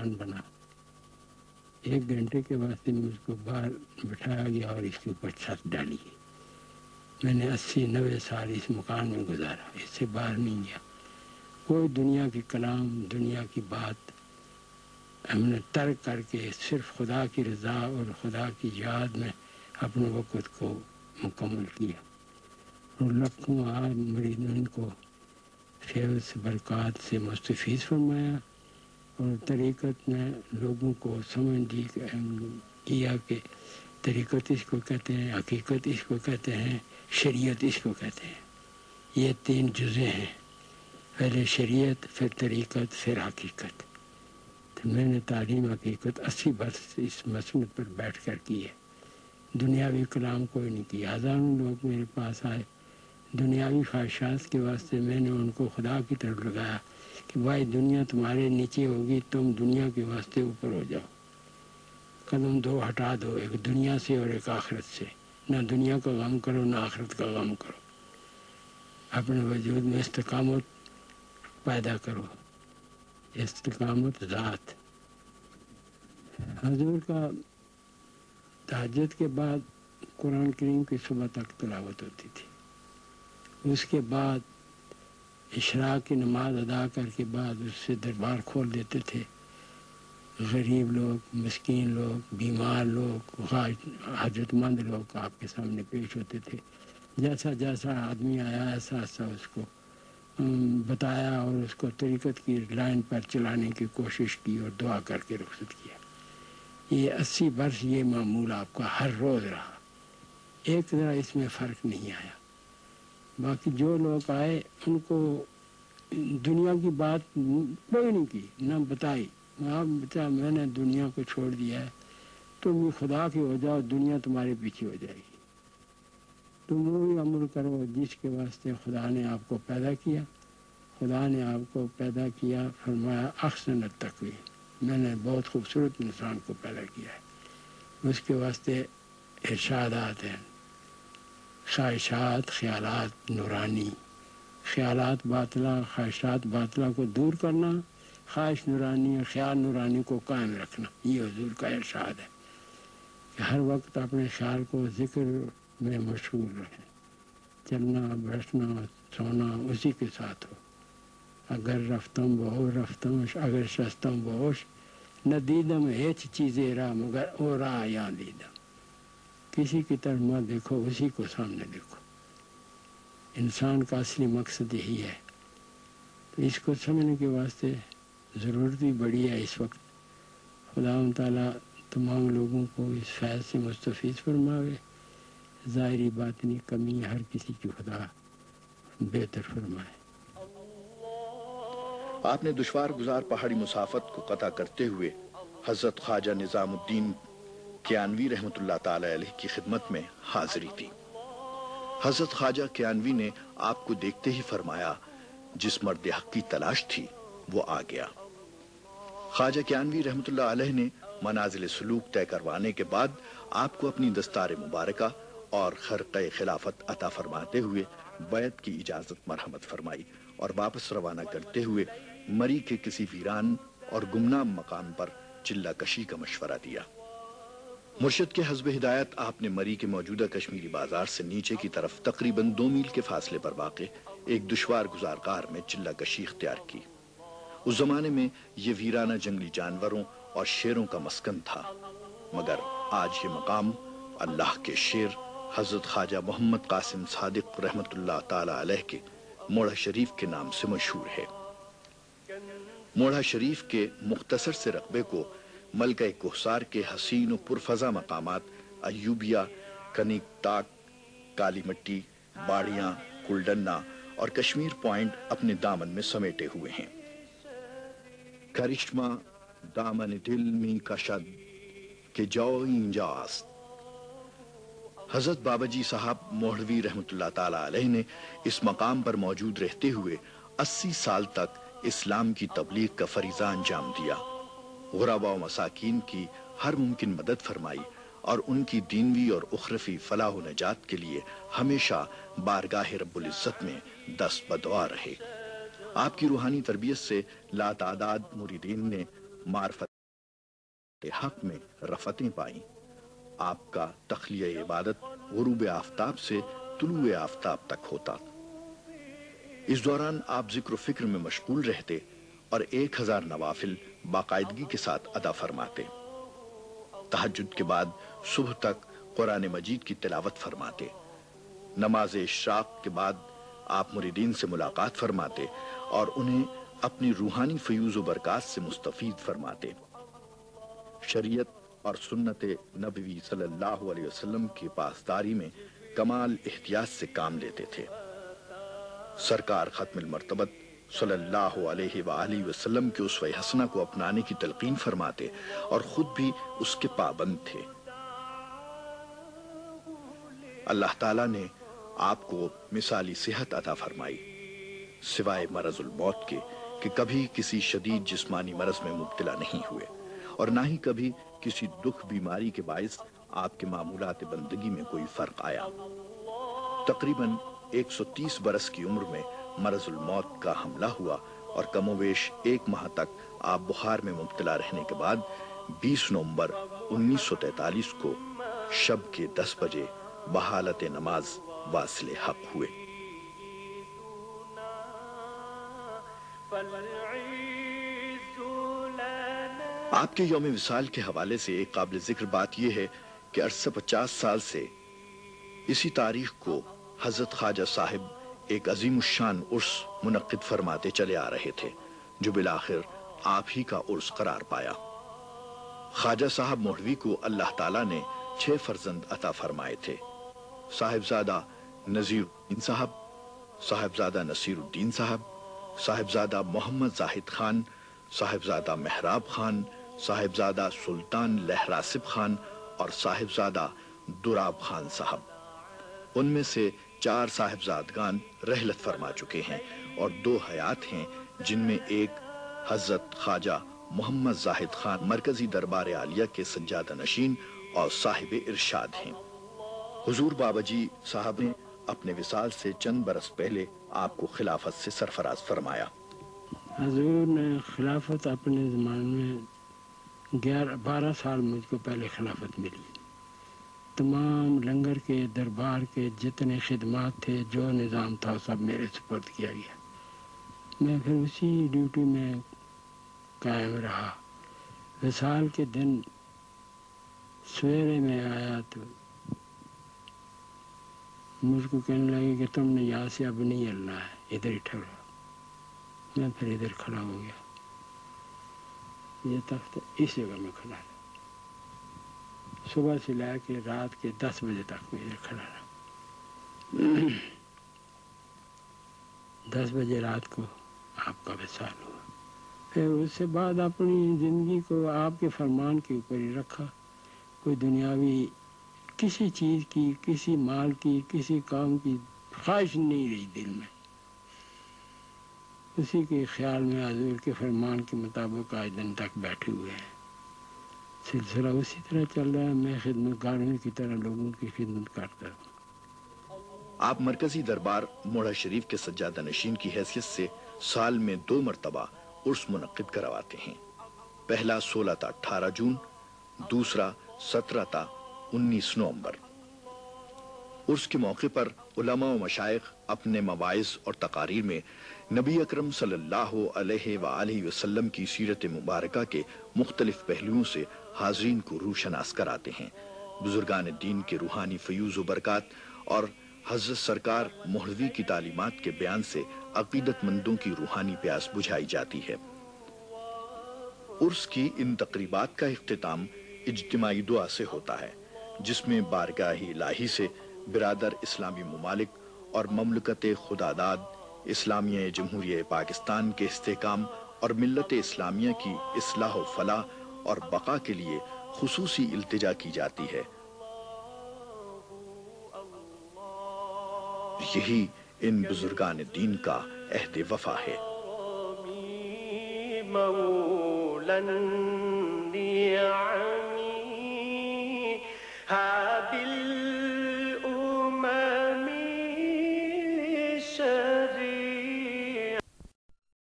مکان بنا، 1 گھنٹے کے واسطے مجھ کو باہر بٹھایا گیا اور اس کے اوپر چھت ڈالی گئی۔ میں نے 80-90 سال اس مکان میں گزارا، اس سے باہر نہیں گیا۔ کوئی دنیا کی کلام، دنیا کی بات ہم نے ترک کر کے صرف خدا کی رضا اور خدا کی یاد میں اپنے وقت کو مکمل کیا، اور لکھوں عام مریدین کو فیض برکات سے مستفیض فرمایا، اور طریقت میں لوگوں کو سمجھ کیا کہ طریقت اس کو کہتے ہیں، حقیقت اس کو کہتے ہیں، شریعت اس کو کہتے ہیں۔ یہ 3 جزء ہیں، پہلے شریعت، پھر طریقت، پھر حقیقت۔ تو میں نے تعلیم حقیقت 80 برس اس مسند پر بیٹھ کر کی ہے۔ دنیاوی کلام کوئی نہیں کیا۔ ہزاروں لوگ میرے پاس آئے دنیاوی خواہشات کے واسطے، میں نے ان کو خدا کی طرف لگایا کہ بھائی دنیا تمہارے نیچے ہوگی، تم دنیا کے واسطے اوپر ہو جاؤ، قدم 2 ہٹا دو، ایک دنیا سے اور ایک آخرت سے۔ نہ دنیا کا غم کرو، نہ آخرت کا غم کرو، اپنے وجود میں استقامت پیدا کرو، استقامت ذات۔ حضور کا تہجد کے بعد قرآن کریم کی صبح تک تلاوت ہوتی تھی، اس کے بعد اشراق کی نماز ادا کر کے بعد اس سے دربار کھول دیتے تھے۔ غریب لوگ، مسکین لوگ، بیمار لوگ، حاجت مند لوگ آپ کے سامنے پیش ہوتے تھے۔ جیسا جیسا آدمی آیا ایسا ایسا اس کو بتایا اور اس کو طریقت کی لائن پر چلانے کی کوشش کی اور دعا کر کے رخصت کیا۔ یہ 80 برس یہ معمول آپ کا ہر روز رہا، ایک ذرا اس میں فرق نہیں آیا۔ باقی جو لوگ آئے ان کو دنیا کی بات کوئی نہیں کی، نہ بتائی۔ آپ بتا میں نے دنیا کو چھوڑ دیا ہے، تم خدا کی ہو جاؤ، دنیا تمہارے پیچھے ہو جائے گی۔ تم وہی عمل کرو جس کے واسطے خدا نے آپ کو پیدا کیا۔ خدا نے آپ کو پیدا کیا، فرمایا احسن التقویم، میں نے بہت خوبصورت انسان کو پیدا کیا ہے۔ اس کے واسطے ارشادات ہیں، خواہشات، خیالات نورانی، خیالات باطلہ، خواہشات باطلہ کو دور کرنا، خواہش نورانی اور خیال نورانی کو قائم رکھنا۔ یہ حضور کا ارشاد ہے کہ ہر وقت اپنے خیال کو ذکر میں مشغول رہیں، چلنا بیٹھنا سونا اسی کے ساتھ ہو۔ اگر رفتم بہو رفتمش، اگر شستم بہوش، نہ دیدم ہیچ چیزیں راہ مگر او راہ یا دیدم۔ کسی کی طرف مت دیکھو، اسی کو سامنے دیکھو۔ انسان کا اصلی مقصد یہی ہے۔ تو اس کو سمجھنے کے واسطے ضرورت بھی بڑی ہے اس وقت۔ خدا تعالیٰ تمام لوگوں کو اس فیض سے مستفیض فرماوے، ظاہری باطنی کمی ہر کسی کی خدا بہتر فرمائے۔ آپ نے دشوار گزار پہاڑی مسافت کو قطع کرتے ہوئے حضرت خواجہ نظام الدین کیانوی رحمۃ اللہ تعالی علیہ کی خدمت میں حاضری دی۔ حضرت خواجہ کیانوی نے آپ کو دیکھتے ہی فرمایا، جس مرد حق کی تلاش تھی وہ آ گیا۔ خواجہ کیانوی رحمۃ اللہ علیہ نے منازل سلوک طے کروانے کے بعد آپ کو اپنی دستار مبارکہ اور خرقہ خلافت عطا فرماتے ہوئے بیعت کی اجازت مرحمت فرمائی اور واپس روانہ کرتے ہوئے مری کے کسی ویران اور گمنام مقام پر چلہ کشی کا مشورہ دیا۔ مرشد کے حسب ہدایت آپ نے مری کے موجودہ کشمیری بازار سے نیچے کی طرف تقریباً 2 میل کے فاصلے پر واقع ایک دشوار گزار غار میں چلہ کشی اختیار کی۔ اس زمانے میں یہ ویرانہ جنگلی جانوروں اور شیروں کا مسکن تھا، مگر آج یہ مقام اللہ کے شیر حضرت خواجہ محمد قاسم صادق رحمۃ اللہ تعالی علیہ کے موڑھا شریف کے نام سے مشہور ہے۔ موڑھا شریف کے مختصر سے رقبے کو ملکہ کوہسار کے حسین و پرفضا مقامات ایوبیہ، کنیک تاک، کالی مٹی، باڑیاں، کلڈنا اور کشمیر پوائنٹ اپنے دامن میں سمیٹے ہوئے ہیں۔ کرشمہ دامن دل میں کشد کہ جو اینجاست۔ حضرت بابا جی صاحب موڑھوی رحمۃ اللہ تعالی علیہ نے اس مقام پر موجود رہتے ہوئے 80 سال تک اسلام کی تبلیغ کا فریضہ انجام دیا، غرباء و مساکین کی ہر ممکن مدد فرمائی اور ان کی دینوی اور اخروی فلاح و نجات کے لیے ہمیشہ بارگاہ رب العزت میں دست بدعا رہے۔ آپ کی روحانی تربیت سے لاتعداد مریدین نے معرفت حق میں رفتیں پائیں۔ آپ کا تخلیہ عبادت غروب آفتاب سے طلوع آفتاب تک ہوتا۔ اس دوران آپ ذکر و فکر میں مشغول رہتے اور 1000 نوافل باقاعدگی کے ساتھ ادا فرماتے۔ تہجد کے بعد صبح تک قرآن مجید کی تلاوت فرماتے۔ نماز اشراق کے بعد آپ مریدین سے ملاقات فرماتے اور انہیں اپنی روحانی فیوز و برکات سے مستفید فرماتے۔ شریعت اور سنت نبوی صلی اللہ علیہ وسلم کی پاسداری میں کمال احتیاط سے کام لیتے تھے۔ سرکار ختم المرتبت صلی اللہ علیہ وآلہ وسلم کے اسوہ حسنہ کو اپنانے کی تلقین فرماتے اور خود بھی اس کے پابند تھے۔ اللہ تعالیٰ نے آپ کو مثالی صحت عطا فرمائی، سوائے مرض الموت کے کہ کبھی کسی شدید جسمانی مرض میں مبتلا نہیں ہوئے اور نہ ہی کبھی کسی دکھ بیماری کے باعث آپ کے معمولات بندگی میں کوئی فرق آیا۔ تقریباً 130 برس کی عمر میں مرض الموت کا حملہ ہوا اور کم و بیش 1 ماہ تک آپ بخار میں مبتلا رہنے کے بعد 20 نومبر 1943 کو شب کے 10 بجے بحالت نماز واصل حق ہوئے۔ آپ کے یوم وصال کے حوالے سے ایک قابل ذکر بات یہ ہے کہ عرصہ 50 سال سے اسی تاریخ کو حضرت خواجہ صاحب ایک عظیم الشان عرس منعقد فرماتے چلے آ رہے تھے جو بالآخر آپ ہی کا عرس قرار پایا۔ خواجہ صاحب مولوی کو اللہ تعالیٰ نے 6 فرزند عطا فرمائے تھے۔ صاحبزادہ نذیر الدین صاحب، صاحبزادہ نصیر الدین صاحب، صاحبزادہ محمد زاہد خان، صاحبزادہ محراب خان، صاحبزادہ سلطان لہراسب خان اور صاحبزادہ دراب خان صاحب۔ ان میں سے 4 صاحبزادگان رحلت فرما چکے ہیں اور 2 حیات ہیں، جن میں ایک حضرت خواجہ محمد زاہد خان مرکزی دربار عالیہ کے سجادہ نشین اور صاحب ارشاد ہیں۔ حضور بابا جی صاحب نے اپنے وصال سے چند برس پہلے آپ کو خلافت سے سرفراز فرمایا۔ حضور نے خلافت اپنے زمانے میں 12 سال مجھ کو پہلے خلافت ملی۔ تمام لنگر کے دربار کے جتنے خدمات تھے، جو نظام تھا، سب میرے سپرد کیا گیا۔ میں پھر اسی ڈیوٹی میں قائم رہا۔ وصال کے دن سویرے میں آیا تو مجھ کو کہنے لگے کہ تم نے یہاں سے اب نہیں ہلنا ہے، ادھر ہی ٹھہرو۔ میں پھر ادھر کھڑا ہو گیا، یہ تخت اس جگہ میں کھڑا رہا۔ صبح سے لے کے رات کے 10 بجے تک میں ادھر کھڑا رہا۔ 10 بجے رات کو آپ کا وصال ہوا۔ پھر اس سے بعد اپنی زندگی کو آپ کے فرمان کے اوپر ہی رکھا۔ کوئی دنیاوی کسی چیز کی، کسی مال کی، کسی کام کی خواہش نہیں رہی دل میں۔ اسی کے خیال میں حضور کے فرمان کے مطابق آج دن تک بیٹھے ہوئے ہیں۔ سلسلہ اسی طرح چل رہا ہے۔ میں خدمتگاروں کی طرح لوگوں کی خدمت کرتا ہوں۔ آپ مرکزی دربار موڑا شریف کے سجادہ نشین کی حیثیت سے سال میں 2 مرتبہ عرس منعقد کرواتے ہیں۔ پہلا 16 تا 18 جون، دوسرا 17 تا 19 نومبر۔ عرس کے موقع پر علماء و مشائخ اپنے مواعظ اور تقاریر میں نبی اکرم صلی اللہ علیہ وآلہ وسلم کی سیرت مبارکہ کے مختلف پہلوؤں سے حاضرین کو روشناس کراتے ہیں۔ بزرگان دین کے روحانی فیوز و برکات اور حضرت سرکار مولوی کی تعلیمات کے بیان سے عقیدت مندوں کی روحانی پیاس بجھائی جاتی ہے۔ عرس کی ان تقریبات کا اختتام اجتماعی دعا سے ہوتا ہے، جس میں بارگاہ الہی سے برادر اسلامی ممالک اور مملکت خداداد اسلامیہ جمہوریہ پاکستان کے استحکام اور ملت اسلامیہ کی اصلاح و فلاح اور بقا کے لیے خصوصی التجا کی جاتی ہے۔ یہی ان بزرگان دین کا عہد وفا ہے۔ مولا